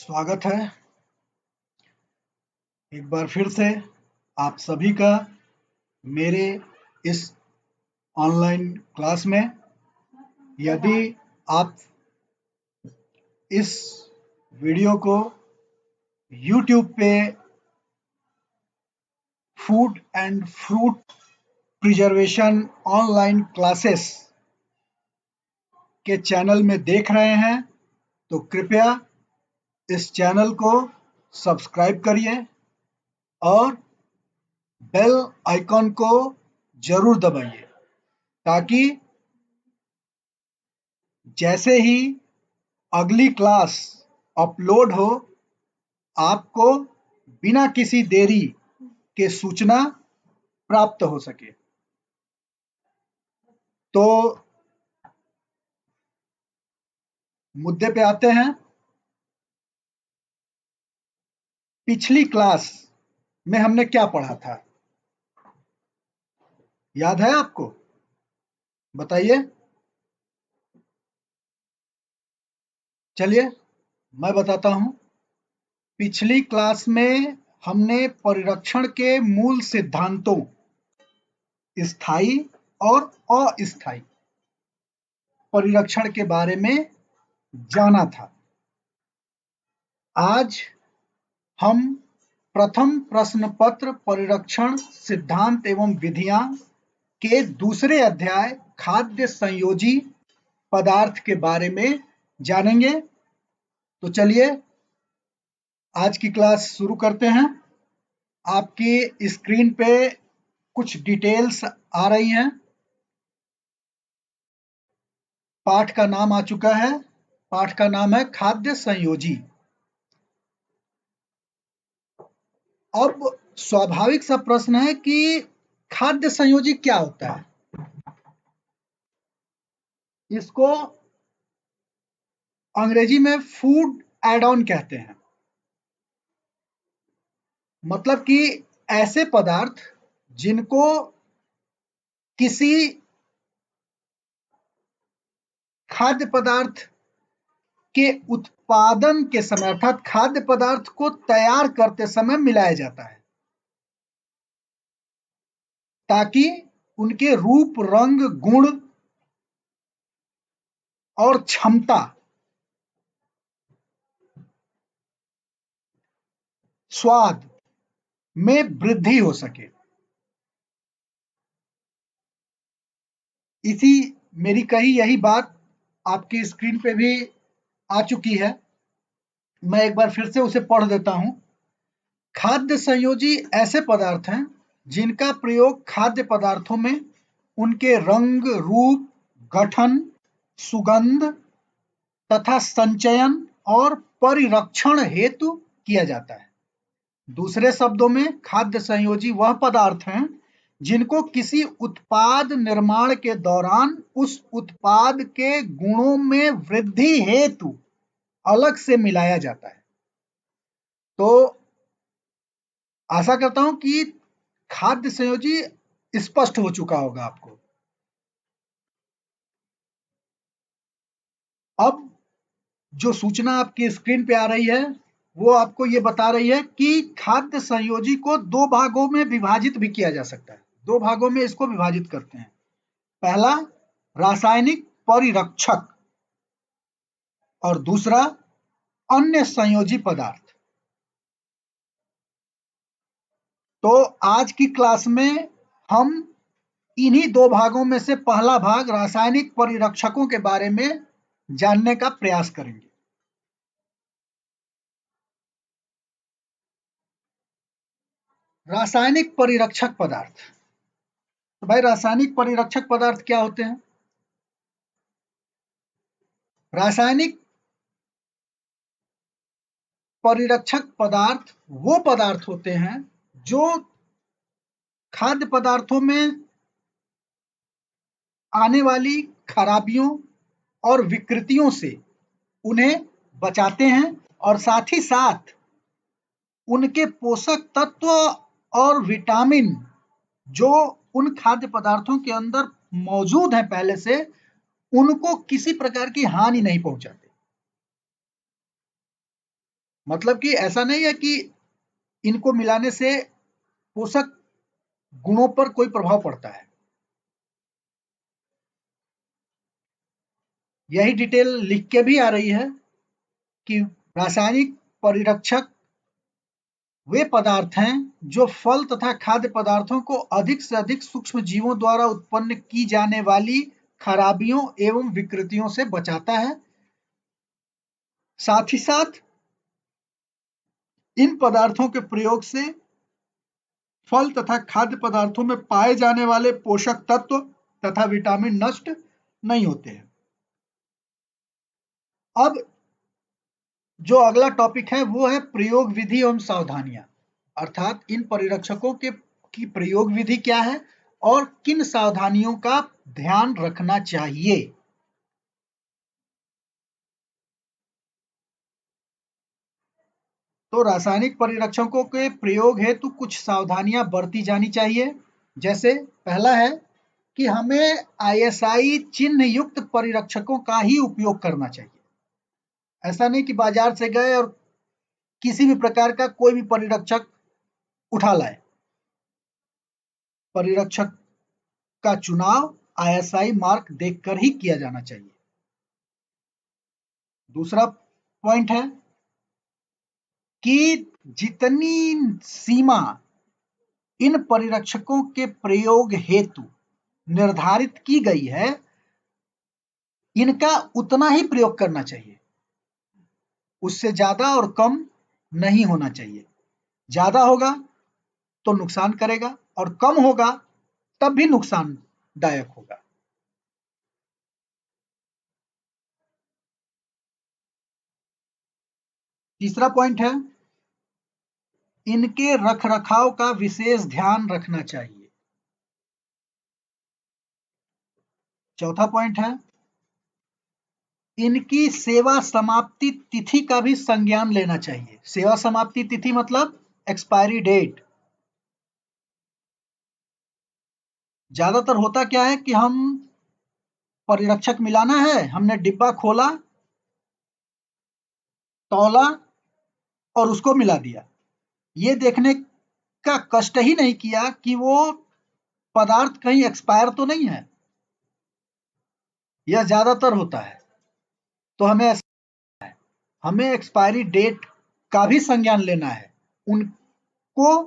स्वागत है एक बार फिर से आप सभी का मेरे इस ऑनलाइन क्लास में। यदि आप इस वीडियो को YouTube पे food and fruit preservation online classes के चैनल में देख रहे हैं तो कृपया इस चैनल को सब्सक्राइब करिए और बेल आइकॉन को जरूर दबाइए ताकि जैसे ही अगली क्लास अपलोड हो आपको बिना किसी देरी के सूचना प्राप्त हो सके। तो मुद्दे पे आते हैं। पिछली क्लास में हमने क्या पढ़ा था, याद है आपको? बताइए। चलिए मैं बताता हूं। पिछली क्लास में हमने परिरक्षण के मूल सिद्धांतों, स्थायी और अस्थायी परिरक्षण के बारे में जाना था। आज हम प्रथम प्रश्न पत्र परिरक्षण सिद्धांत एवं विधियां के दूसरे अध्याय खाद्य संयोजी पदार्थ के बारे में जानेंगे। तो चलिए आज की क्लास शुरू करते हैं। आपकी स्क्रीन पे कुछ डिटेल्स आ रही हैं। पाठ का नाम आ चुका है। पाठ का नाम है खाद्य संयोजी। अब स्वाभाविक सा प्रश्न है कि खाद्य संयोजी क्या होता है। इसको अंग्रेजी में फूड एड ऑन कहते हैं। मतलब कि ऐसे पदार्थ जिनको किसी खाद्य पदार्थ के उत्पादन के समय अर्थात खाद्य पदार्थ को तैयार करते समय मिलाया जाता है ताकि उनके रूप, रंग, गुण और क्षमता, स्वाद में वृद्धि हो सके। इसी मेरी कही यही बात आपकी स्क्रीन पे भी आ चुकी है। मैं एक बार फिर से उसे पढ़ देता हूं। खाद्य संयोजी ऐसे पदार्थ हैं जिनका प्रयोग खाद्य पदार्थों में उनके रंग, रूप, गठन, सुगंध तथा संचयन और परिरक्षण हेतु किया जाता है। दूसरे शब्दों में खाद्य संयोजी वह पदार्थ हैं जिनको किसी उत्पाद निर्माण के दौरान उस उत्पाद के गुणों में वृद्धि हेतु अलग से मिलाया जाता है। तो आशा करता हूं कि खाद्य संयोजी स्पष्ट हो चुका होगा आपको। अब जो सूचना आपकी स्क्रीन पे आ रही है वो आपको ये बता रही है कि खाद्य संयोजी को दो भागों में विभाजित भी किया जा सकता है। दो भागों में इसको विभाजित करते हैं। पहला रासायनिक परिरक्षक और दूसरा अन्य संयोजी पदार्थ। तो आज की क्लास में हम इन्हीं दो भागों में से पहला भाग रासायनिक परिरक्षकों के बारे में जानने का प्रयास करेंगे। रासायनिक परिरक्षक पदार्थ। तो भाई रासायनिक परिरक्षक पदार्थ क्या होते हैं? रासायनिक परिरक्षक पदार्थ वो पदार्थ होते हैं जो खाद्य पदार्थों में आने वाली खराबियों और विकृतियों से उन्हें बचाते हैं और साथ ही साथ उनके पोषक तत्व और विटामिन जो उन खाद्य पदार्थों के अंदर मौजूद हैं पहले से, उनको किसी प्रकार की हानि नहीं पहुंचाते। मतलब कि ऐसा नहीं है कि इनको मिलाने से पोषक गुणों पर कोई प्रभाव पड़ता है। यही डिटेल लिख के भी आ रही है कि रासायनिक परिरक्षक वे पदार्थ हैं जो फल तथा खाद्य पदार्थों को अधिक से अधिक सूक्ष्म जीवों द्वारा उत्पन्न की जाने वाली खराबियों एवं विकृतियों से बचाता है। साथ ही साथ इन पदार्थों के प्रयोग से फल तथा खाद्य पदार्थों में पाए जाने वाले पोषक तत्व तथा विटामिन नष्ट नहीं होते हैं। अब जो अगला टॉपिक है वो है प्रयोग विधि एवं सावधानियां, अर्थात इन परिरक्षकों के की प्रयोग विधि क्या है और किन सावधानियों का ध्यान रखना चाहिए। तो रासायनिक परिरक्षकों के प्रयोग हेतु कुछ सावधानियां बरती जानी चाहिए। जैसे पहला है कि हमें आईएसआई चिन्ह युक्त परिरक्षकों का ही उपयोग करना चाहिए। ऐसा नहीं कि बाजार से गए और किसी भी प्रकार का कोई भी परिरक्षक उठा लाए। परिरक्षक का चुनाव आईएसआई मार्क देखकर ही किया जाना चाहिए। दूसरा पॉइंट है कि जितनी सीमा इन परिरक्षकों के प्रयोग हेतु निर्धारित की गई है, इनका उतना ही प्रयोग करना चाहिए। उससे ज्यादा और कम नहीं होना चाहिए। ज्यादा होगा तो नुकसान करेगा और कम होगा तब भी नुकसानदायक होगा। तीसरा पॉइंट है इनके रखरखाव का विशेष ध्यान रखना चाहिए। चौथा पॉइंट है इनकी सेवा समाप्ति तिथि का भी संज्ञान लेना चाहिए। सेवा समाप्ति तिथि मतलब एक्सपायरी डेट। ज्यादातर होता क्या है कि हम परिरक्षक मिलाना है, हमने डिब्बा खोला, तौला और उसको मिला दिया। ये देखने का कष्ट ही नहीं किया कि वो पदार्थ कहीं एक्सपायर तो नहीं है। यह ज्यादातर होता है। तो हमें एक्सपायरी डेट का भी संज्ञान लेना है उनको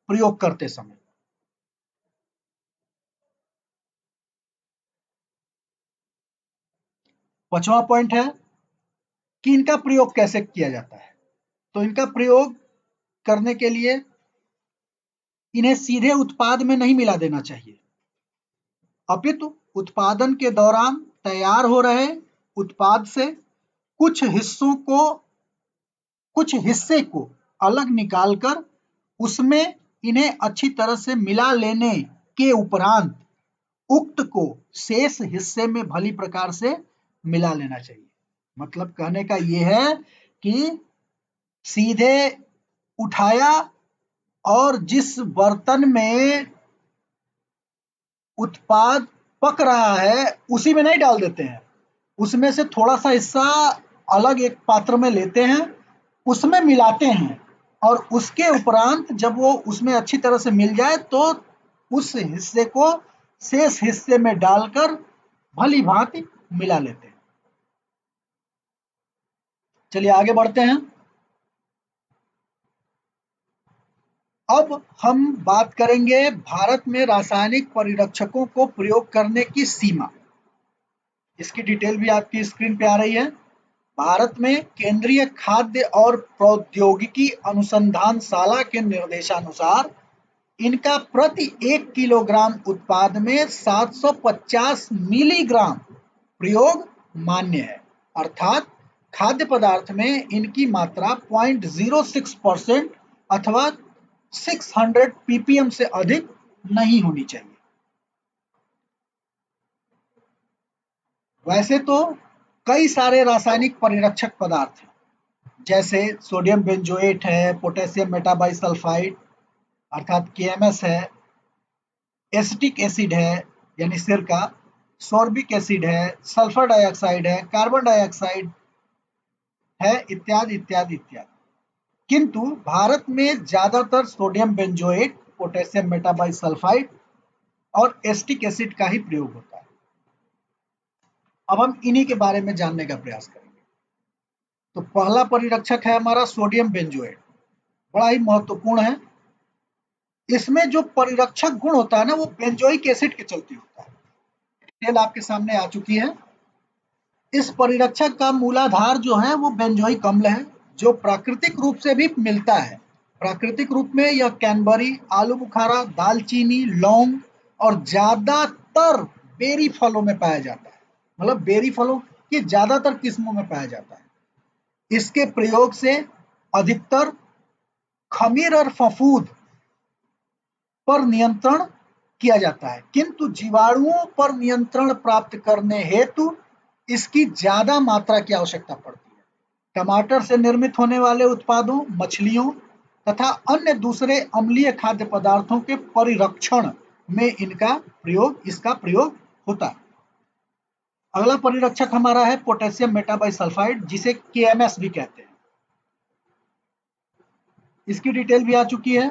प्रयोग करते समय। पांचवा पॉइंट है कि इनका प्रयोग कैसे किया जाता है। तो इनका प्रयोग करने के लिए इन्हें सीधे उत्पाद में नहीं मिला देना चाहिए, अपितु उत्पादन के दौरान तैयार हो रहे उत्पाद से कुछ हिस्से को अलग निकालकर उसमें इन्हें अच्छी तरह से मिला लेने के उपरांत उक्त को शेष हिस्से में भली प्रकार से मिला लेना चाहिए। मतलब कहने का यह है कि सीधे उठाया और जिस बर्तन में उत्पाद पक रहा है उसी में नहीं डाल देते हैं, उसमें से थोड़ा सा हिस्सा अलग एक पात्र में लेते हैं, उसमें मिलाते हैं और उसके उपरांत जब वो उसमें अच्छी तरह से मिल जाए तो उस हिस्से को शेष हिस्से में डालकर भली भांति मिला लेते हैं। चलिए आगे बढ़ते हैं। अब हम बात करेंगे भारत में रासायनिक परिरक्षकों को प्रयोग करने की सीमा। इसकी डिटेल भी आपकी स्क्रीन पे आ रही है। भारत में केंद्रीय खाद्य और प्रौद्योगिकी अनुसंधानशाला के निर्देशानुसार इनका प्रति 1 किलोग्राम उत्पाद में 750 मिलीग्राम प्रयोग मान्य है। अर्थात खाद्य पदार्थ में इनकी मात्रा 0.06% अथवा 600 ppm से अधिक नहीं होनी चाहिए। वैसे तो कई सारे रासायनिक परिरक्षक पदार्थ हैं, जैसे सोडियम बेंजोएट है, पोटेशियम मेटाबाइसल्फाइड अर्थात केएमएस है, एसिटिक एसिड है यानी सिरका, सोर्बिक एसिड है, सल्फर डाइऑक्साइड है, कार्बन डाइऑक्साइड है, इत्यादि इत्यादि इत्यादि। किंतु भारत में ज्यादातर सोडियम बेंजोएट, पोटेशियम मेटाबाइसल्फाइड और एस्टिक एसिड का ही प्रयोग होता है। अब हम इन्हीं के बारे में जानने का प्रयास करेंगे। तो पहला परिरक्षक है हमारा सोडियम बेंजोएट, बड़ा ही महत्वपूर्ण है। इसमें जो परिरक्षक गुण होता है ना, वो बेंजोइक एसिड के चलते होता है। डिटेल आपके सामने आ चुकी है। इस परिरक्षक का मूलाधार जो है वो बेंजोइक अम्ल है, जो प्राकृतिक रूप से भी मिलता है। प्राकृतिक रूप में यह कैनबरी, आलू बुखारा, दालचीनी, लौंग और ज्यादातर बेरी फलों में पाया जाता है। मतलब बेरी फलों की ज्यादातर किस्मों में पाया जाता है। इसके प्रयोग से अधिकतर खमीर और फफूंद पर नियंत्रण किया जाता है, किंतु जीवाणुओं पर नियंत्रण प्राप्त करने हेतु इसकी ज्यादा मात्रा की आवश्यकता पड़ती है। टमाटर से निर्मित होने वाले उत्पादों, मछलियों तथा अन्य दूसरे अम्लीय खाद्य पदार्थों के परिरक्षण में इसका प्रयोग होता है। अगला परिरक्षक हमारा है पोटेशियम मेटाबाइसल्फाइड, जिसे KMS भी कहते हैं। इसकी डिटेल भी आ चुकी है।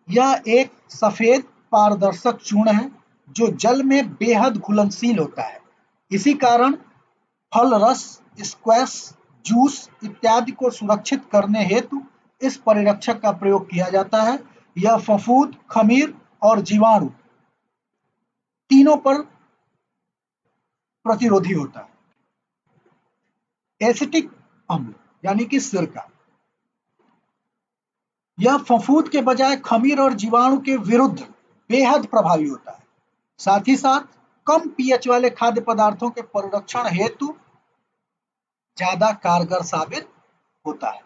यह एक सफेद पारदर्शक चूर्ण है जो जल में बेहद घुलनशील होता है। इसी कारण फल रस, स्क्वैश, जूस इत्यादि को सुरक्षित करने हेतु इस परिरक्षक का प्रयोग किया जाता है। यह फफूंद, खमीर और जीवाणु तीनों पर प्रतिरोधी होता है। एसिटिक अम्ल यानी कि सिरका, यह फफूंद के बजाय खमीर और जीवाणु के विरुद्ध बेहद प्रभावी होता है। साथ ही साथ कम पीएच वाले खाद्य पदार्थों के परिरक्षण हेतु ज्यादा कारगर साबित होता है।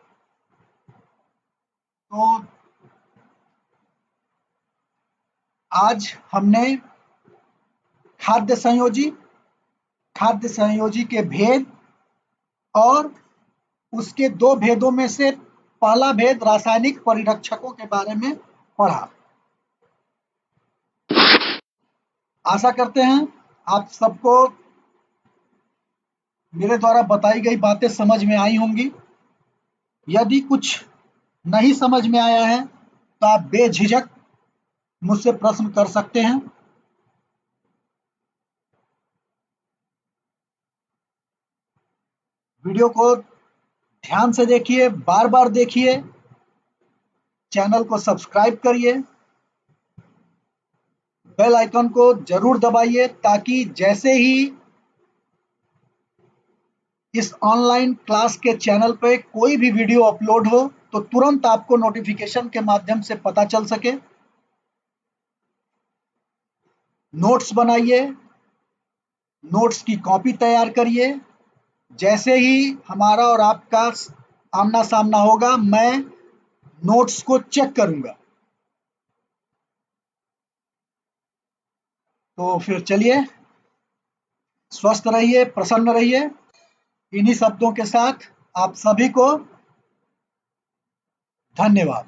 तो आज हमने खाद्य संयोजी के भेद और उसके दो भेदों में से पहला भेद रासायनिक परिरक्षकों के बारे में पढ़ा। आशा करते हैं आप सबको मेरे द्वारा बताई गई बातें समझ में आई होंगी। यदि कुछ नहीं समझ में आया है तो आप बेझिझक मुझसे प्रश्न कर सकते हैं। वीडियो को ध्यान से देखिए, बार बार देखिए, चैनल को सब्सक्राइब करिए, बेल आइकन को जरूर दबाइए ताकि जैसे ही इस ऑनलाइन क्लास के चैनल पे कोई भी वीडियो अपलोड हो तो तुरंत आपको नोटिफिकेशन के माध्यम से पता चल सके। नोट्स बनाइए, नोट्स की कॉपी तैयार करिए। जैसे ही हमारा और आपका आमना सामना होगा, मैं नोट्स को चेक करूंगा। तो फिर चलिए, स्वस्थ रहिए, प्रसन्न रहिए। इन्हीं शब्दों के साथ आप सभी को धन्यवाद।